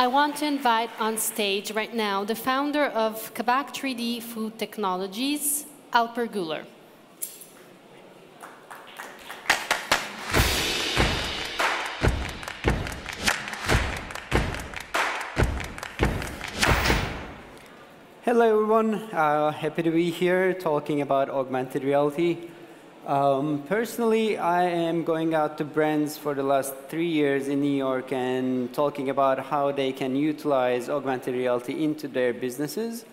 I want to invite on stage right now the founder of Kabak 3D Food Technologies, Alper Guler. Hello, everyone. Happy to be here talking about augmented reality. Personally, I am going out to brands for the last 3 years in New York and talking about how they can utilize augmented reality into their businesses.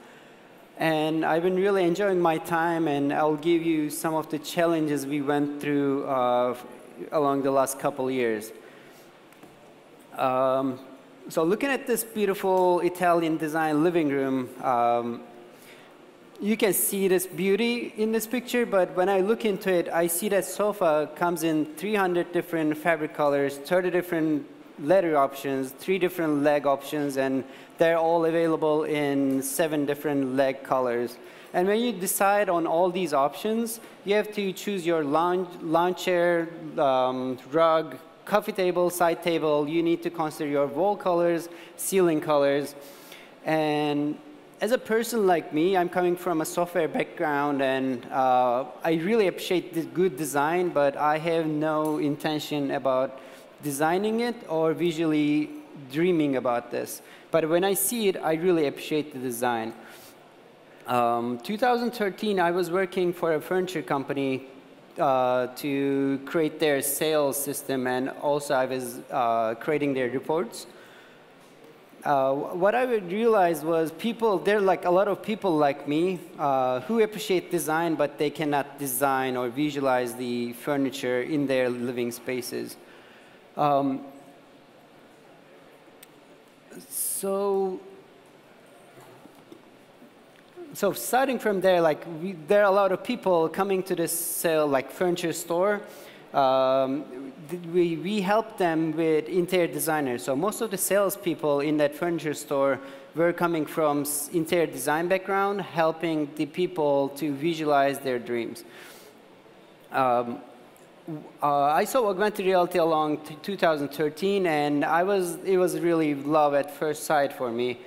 And I've been really enjoying my time, and I'll give you some of the challenges we went through along the last couple years. So looking at this beautiful Italian design living room, you can see this beauty in this picture, but when I look into it, I see that sofa comes in 300 different fabric colors, 30 different leather options, 3 different leg options, and they're all available in 7 different leg colors. And when you decide on all these options, you have to choose your lawn chair, rug, coffee table, side table. You need to consider your wall colors, ceiling colors. And as a person like me, I'm coming from a software background, and I really appreciate the good design, but I have no intention about designing it or visually dreaming about this. But when I see it, I really appreciate the design. 2013, I was working for a furniture company to create their sales system, and also I was creating their reports. What I would realize was there are like a lot of people like me who appreciate design, but they cannot design or visualize the furniture in their living spaces. So starting from there, there are a lot of people coming to this furniture store. We help them with interior designers. So most of the salespeople in that furniture store were coming from interior design background, helping the people to visualize their dreams. I saw augmented reality along 2013, and it was really love at first sight for me.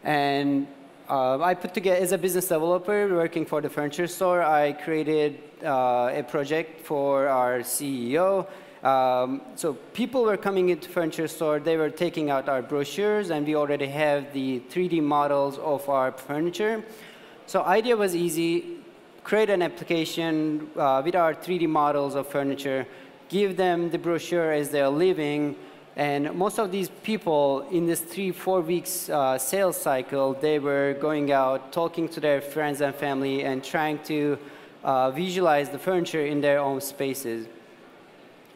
And I put together, as a business developer working for the furniture store, I created a project for our CEO. So people were coming into furniture store, they were taking out our brochures, and we already have the 3D models of our furniture. So idea was easy: create an application with our 3D models of furniture, give them the brochure as they're leaving. And most of these people in this 3-4 weeks sales cycle, they were going out, talking to their friends and family, and trying to visualize the furniture in their own spaces.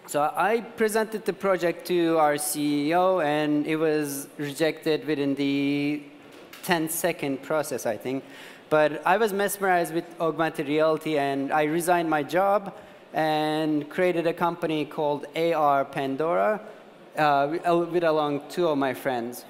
So I presented the project to our CEO, and it was rejected within the 10-second process, I think. But I was mesmerized with augmented reality, and I resigned my job and created a company called AR Pandora, with along 2 of my friends.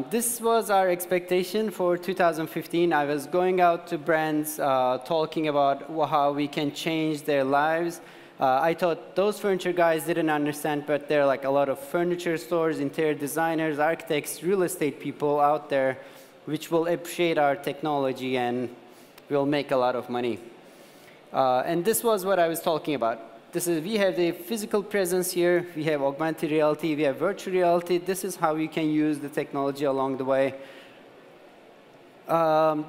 This was our expectation for 2015. I was going out to brands, talking about how we can change their lives. I thought those furniture guys didn't understand, but there are like a lot of furniture stores, interior designers, architects, real estate people out there which will appreciate our technology and will make a lot of money. And this was what I was talking about. We have the physical presence here, we have augmented reality, we have virtual reality. This is how you can use the technology along the way.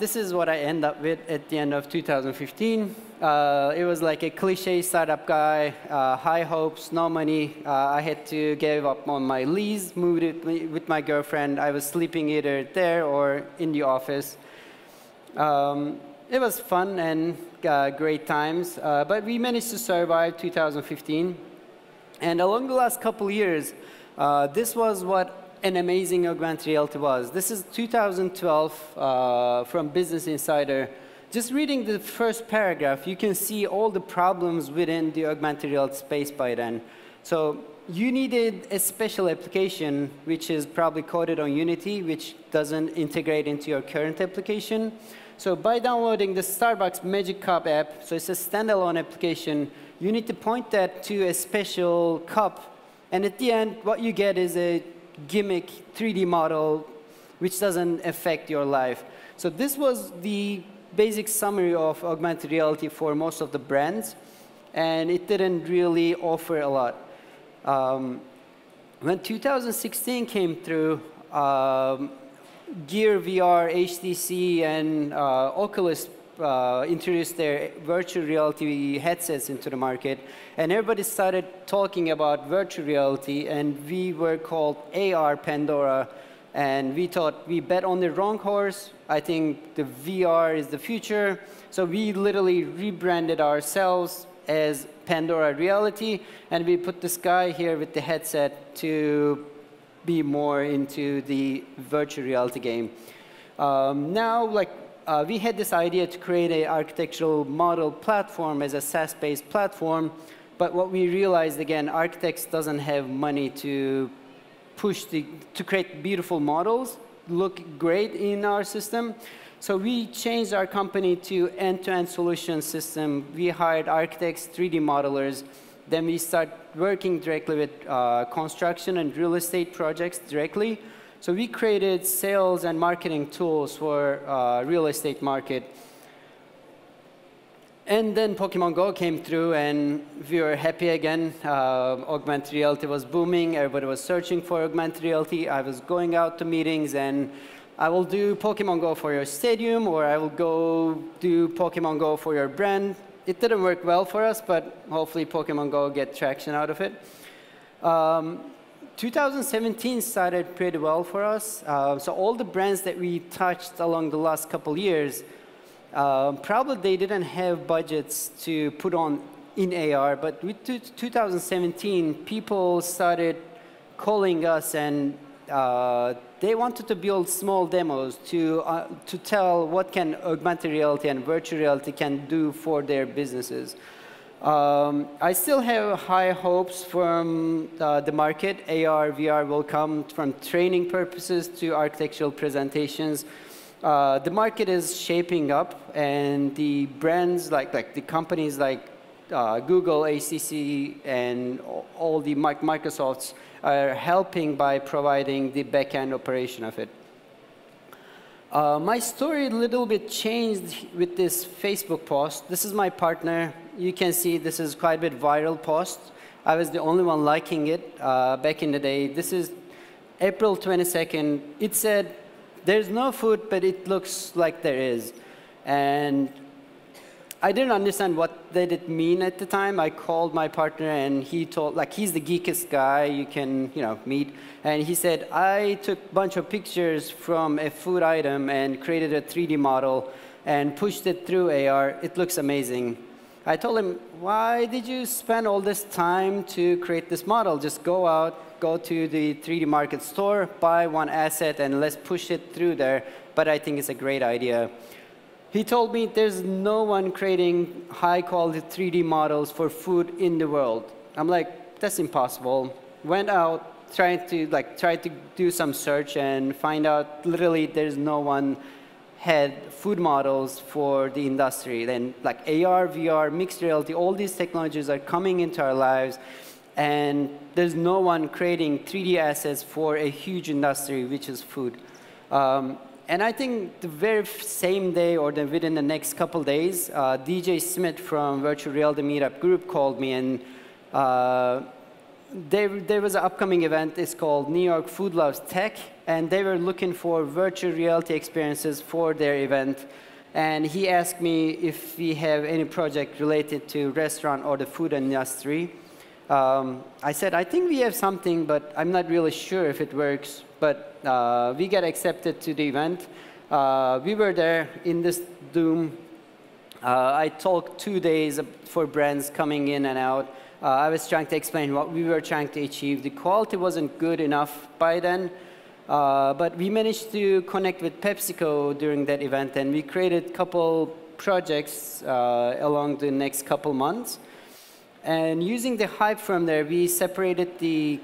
This is what I end up with at the end of 2015. It was like a cliche startup guy, high hopes, no money. I had to give up on my lease, moved it with my girlfriend. I was sleeping either there or in the office. It was fun and great times, but we managed to survive 2015. And along the last couple years, this was what an amazing augmented reality was. This is 2012 from Business Insider. Just reading the first paragraph, you can see all the problems within the augmented reality space by then. So you needed a special application, which is probably coded on Unity, which doesn't integrate into your current application. So by downloading the Starbucks Magic Cup app, so it's a standalone application, you need to point that to a special cup. And at the end, what you get is a gimmick 3D model which doesn't affect your life. So this was the basic summary of augmented reality for most of the brands, and it didn't really offer a lot. When 2016 came through, Gear VR, HTC, and Oculus introduced their virtual reality headsets into the market, and everybody started talking about virtual reality, and we were called AR Pandora, and we thought we bet on the wrong horse. I think the VR is the future, so we literally rebranded ourselves as Pandora Reality, and we put this guy here with the headset to be more into the virtual reality game. Now, we had this idea to create an architectural model platform as a SaaS-based platform, but what we realized, again, architects doesn't have money to to create beautiful models, look great in our system. So we changed our company to end-to-end solution system. We hired architects, 3D modelers. Then we start working directly with construction and real estate projects directly. So we created sales and marketing tools for real estate market. And then Pokemon Go came through, and we were happy again. Augmented reality was booming. Everybody was searching for augmented reality. I was going out to meetings, and I will do Pokemon Go for your stadium, or I will go do Pokemon Go for your brand. It didn't work well for us, but hopefully Pokemon Go get traction out of it. 2017 started pretty well for us. So all the brands that we touched along the last couple years, probably they didn't have budgets to put on in AR, but with 2017, people started calling us, and they wanted to build small demos to tell what can augmented reality and virtual reality can do for their businesses. I still have high hopes from the market. AR, VR will come from training purposes to architectural presentations. The market is shaping up, and the brands like the companies like Google, HTC, and all the Microsofts are helping by providing the back-end operation of it. My story a little bit changed with this Facebook post. This is my partner. You can see this is quite a bit viral post. I was the only one liking it back in the day. This is April 22nd. It said, "There's no food, but it looks like there is." And I didn't understand what did it mean at the time. I called my partner, and he told, he's the geekest guy you can, meet. And he said, "I took a bunch of pictures from a food item and created a 3D model and pushed it through AR. It looks amazing." I told him, "Why did you spend all this time to create this model? Just go out, go to the 3D market store, buy one asset, and let's push it through there. But I think it's a great idea." He told me there's no one creating high-quality 3D models for food in the world. I'm like, that's impossible. Went out, tried to do some search, and find out literally there's no one had food models for the industry. Then AR, VR, mixed reality, all these technologies are coming into our lives, and there's no one creating 3D assets for a huge industry, which is food. And I think the very same day, or then within the next couple days, DJ Smith from Virtual Reality Meetup Group called me, and there was an upcoming event. It's called New York Food Loves Tech, and they were looking for virtual reality experiences for their event. And he asked me if we have any project related to restaurant or the food industry. I said, I think we have something, but I'm not really sure if it works. But we got accepted to the event. We were there in this Zoom. I talked 2 days for brands coming in and out. I was trying to explain what we were trying to achieve. The quality wasn't good enough by then. But we managed to connect with PepsiCo during that event, and we created a couple projects along the next couple months. And using the hype from there, we separated the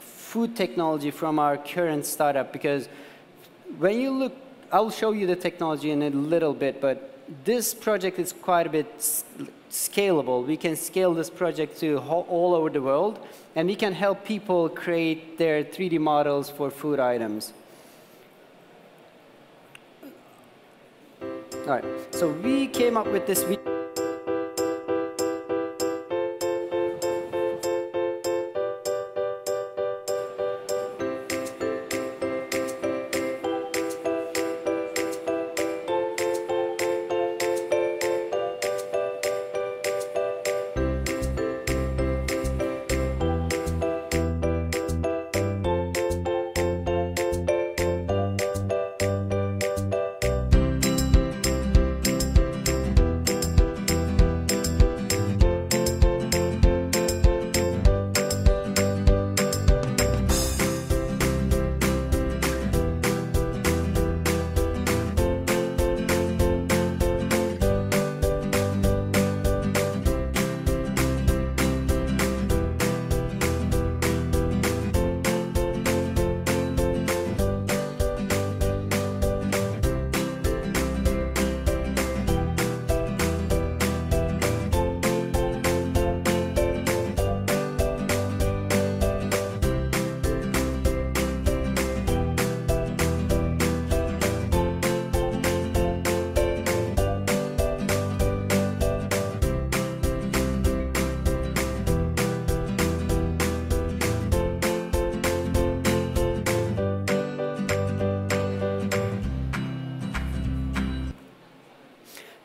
food technology from our current startup, because when you look, I'll show you the technology in a little bit, but this project is quite a bit scalable. We can scale this project to all over the world, and we can help people create their 3D models for food items. All right, so we came up with this video.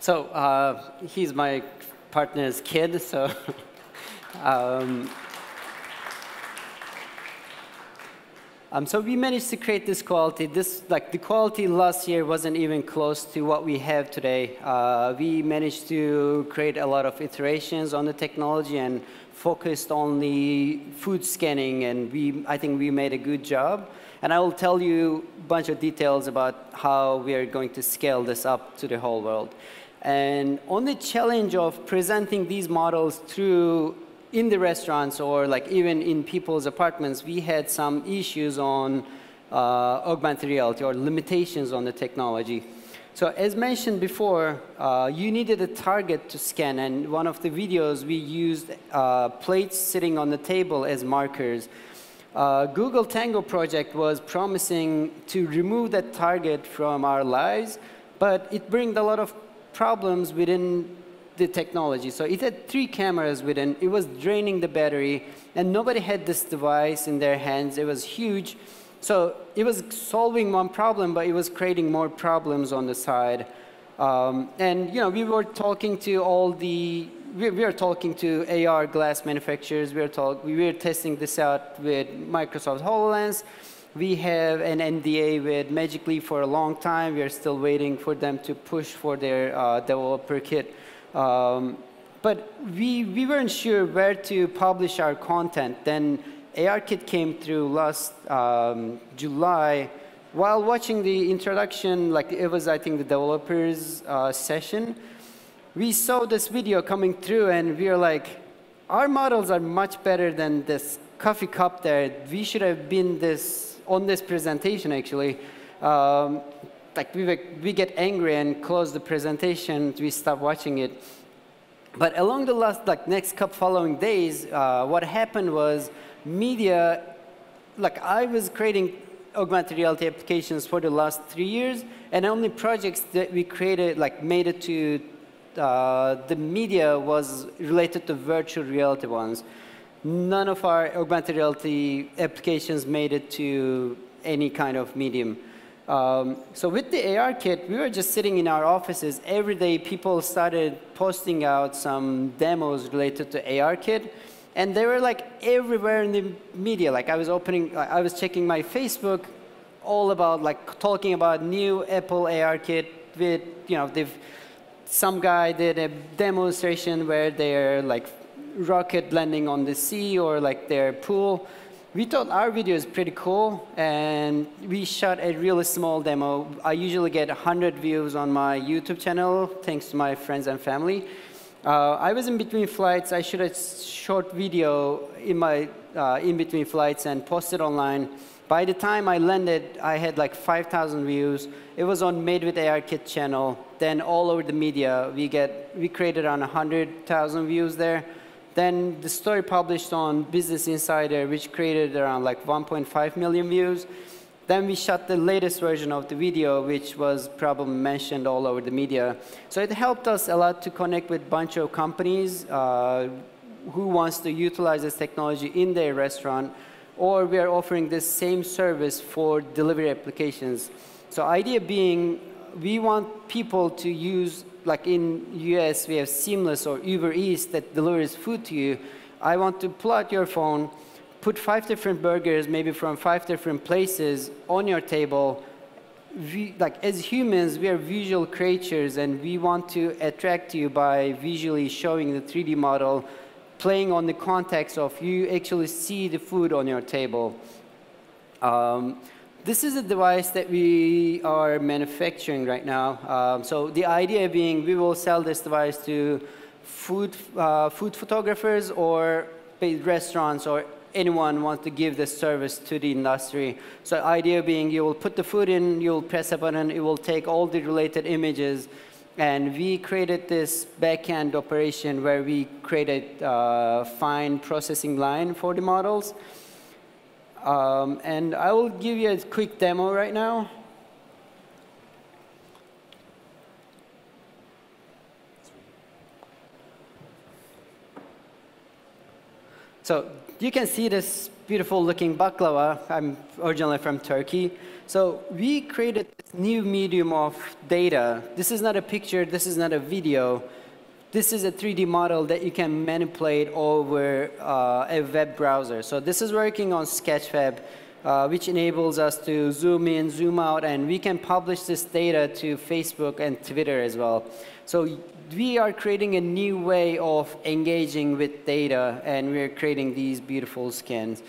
So he's my partner's kid, so so we managed to create this quality. The quality last year wasn't even close to what we have today. We managed to create a lot of iterations on the technology and focused on the food scanning, and I think we made a good job. And I will tell you a bunch of details about how we are going to scale this up to the whole world. And on the challenge of presenting these models through in the restaurants or like even in people's apartments, we had some issues on augmented reality or limitations on the technology. So as mentioned before, you needed a target to scan, and one of the videos we used plates sitting on the table as markers. Google Tango project was promising to remove that target from our lives, but it brings a lot of problems within the technology. So it had 3 cameras within, it was draining the battery, and nobody had this device in their hands. It was huge. So it was solving one problem, but it was creating more problems on the side. And we were talking to we were talking to AR glass manufacturers. We were testing this out with Microsoft HoloLens. We have an NDA with Magic Leap for a long time. We are still waiting for them to push for their developer kit. But we weren't sure where to publish our content. Then ARKit came through last July. While watching the introduction, like it was, I think, the developers session, we saw this video coming through, and we were like, our models are much better than this coffee cup there. We should have been on this presentation, actually. Like we get angry and close the presentation. We stop watching it. But along the next couple following days, what happened was media, I was creating augmented reality applications for the last 3 years, and only projects that we created, made it to the media was related to virtual reality ones. None of our augmented reality applications made it to any kind of medium. So with the AR kit, we were just sitting in our offices. Every day, people started posting out some demos related to AR kit, and they were everywhere in the media. I was checking my Facebook, all about talking about new Apple AR kit with, some guy did a demonstration where they're rocket landing on the sea or their pool. We thought our video is pretty cool, and we shot a really small demo. I usually get 100 views on my YouTube channel, thanks to my friends and family. I was in between flights. I shot a short video in between flights and posted online. By the time I landed, I had like 5,000 views. It was on Made with AR Kit channel. Then all over the media, we created around 100,000 views there. Then the story published on Business Insider, which created around like 1.5 million views. Then we shot the latest version of the video, which was probably mentioned all over the media. So it helped us a lot to connect with a bunch of companies who wants to utilize this technology in their restaurant, or we are offering this same service for delivery applications. So idea being, we want people to use, like in US, we have Seamless or Uber Eats that delivers food to you. I want to pull out your phone, put 5 different burgers, maybe from 5 different places, on your table. Like as humans, we are visual creatures, and we want to attract you by visually showing the 3D model, playing on the context of you actually see the food on your table. This is a device that we are manufacturing right now. So the idea being, we will sell this device to food photographers or restaurants, or anyone wants to give this service to the industry. So idea being, you will put the food in, you'll press a button, it will take all the related images. And we created this back-end operation where we created a fine processing line for the models. And I will give you a quick demo right now. So you can see this beautiful looking baklava. I'm originally from Turkey. So we created this new medium of data. This is not a picture, this is not a video. This is a 3D model that you can manipulate over a web browser. So this is working on Sketchfab, which enables us to zoom in, zoom out, and we can publish this data to Facebook and Twitter as well. So we are creating a new way of engaging with data, and we're creating these beautiful skins.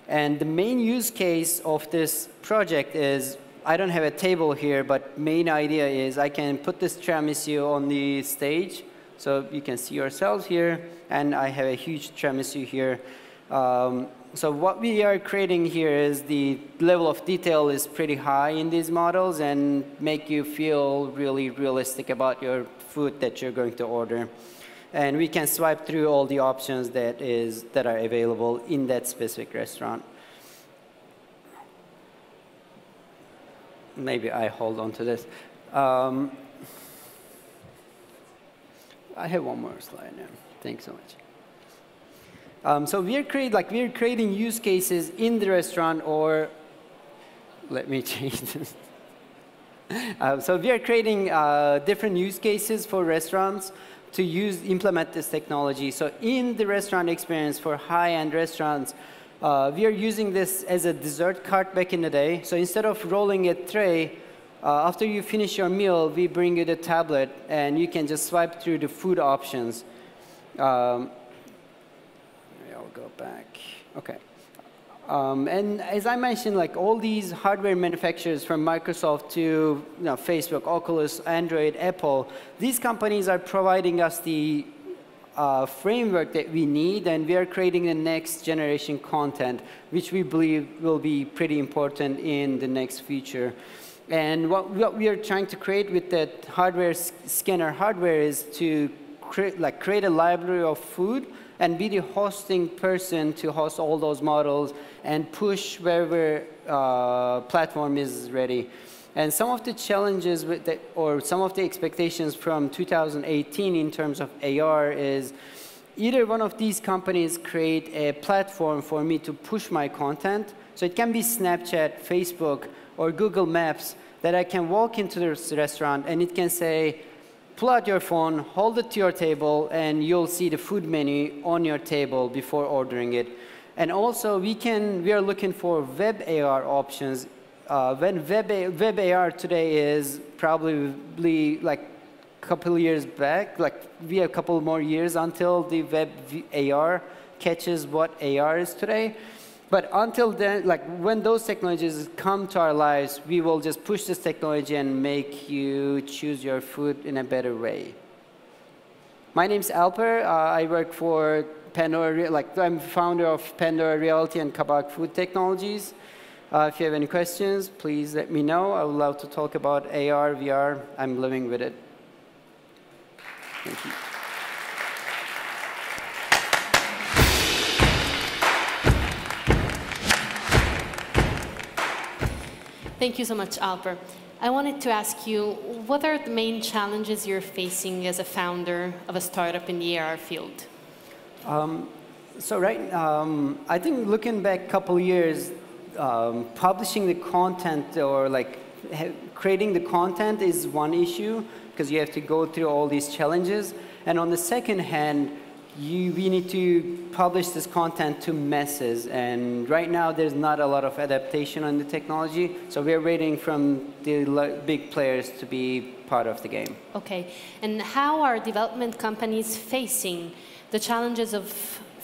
And the main use case of this project is, I don't have a table here, but main idea is I can put this tiramisu on the stage. So you can see yourselves here, and I have a huge tiramisu here. So what we are creating here is the level of detail is pretty high in these models and make you feel really realistic about your food that you're going to order. And we can swipe through all the options that are available in that specific restaurant. Maybe I hold on to this. I have one more slide now. Thanks so much. So we're creating use cases in the restaurant, or let me change this. So we are creating different use cases for restaurants to implement this technology. So in the restaurant experience for high-end restaurants, we are using this as a dessert cart back in the day. So instead of rolling a tray, after you finish your meal, we bring you the tablet, and you can just swipe through the food options. I'll go back. OK. And as I mentioned, like all these hardware manufacturers from Microsoft to Facebook, Oculus, Android, Apple, these companies are providing us the framework that we need, and we are creating the next generation content, which we believe will be pretty important in the next future. And what we are trying to create with that hardware, scanner hardware, is to create a library of food and be the hosting person to host all those models and push wherever platform is ready. And some of the challenges with or some of the expectations from 2018 in terms of AR is either one of these companies create a platform for me to push my content. So it can be Snapchat, Facebook, or Google Maps, that I can walk into this restaurant and it can say, pull out your phone, hold it to your table, and you'll see the food menu on your table before ordering it. And also, we are looking for web AR options. When web AR today is probably like a couple years back, like we have a couple more years until the web AR catches what AR is today. But until then, like when those technologies come to our lives, we will just push this technology and make you choose your food in a better way. My name's Alper. I work for Pandora, I'm founder of Pandora Realty and Kabak Food Technologies. If you have any questions, please let me know. I would love to talk about AR, VR. I'm living with it. Thank you. Thank you so much, Alper. I wanted to ask you, what are the main challenges you're facing as a founder of a startup in the AR field? I think looking back a couple years, publishing the content or like creating the content is one issue because you have to go through all these challenges. And on the second hand, we need to publish this content to masses. And right now, there's not a lot of adaptation on the technology. So we're waiting from the big players to be part of the game. OK. And how are development companies facing the challenges of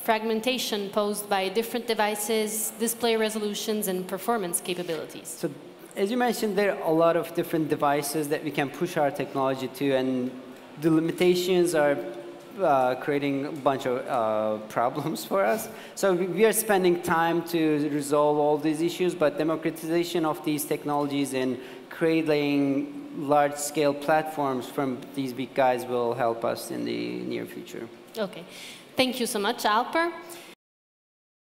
fragmentation posed by different devices, display resolutions, and performance capabilities? So as you mentioned, there are a lot of different devices that we can push our technology to. And the limitations are creating a bunch of problems for us. So we are spending time to resolve all these issues, but democratization of these technologies and creating large-scale platforms from these big guys will help us in the near future. OK. Thank you so much, Alper.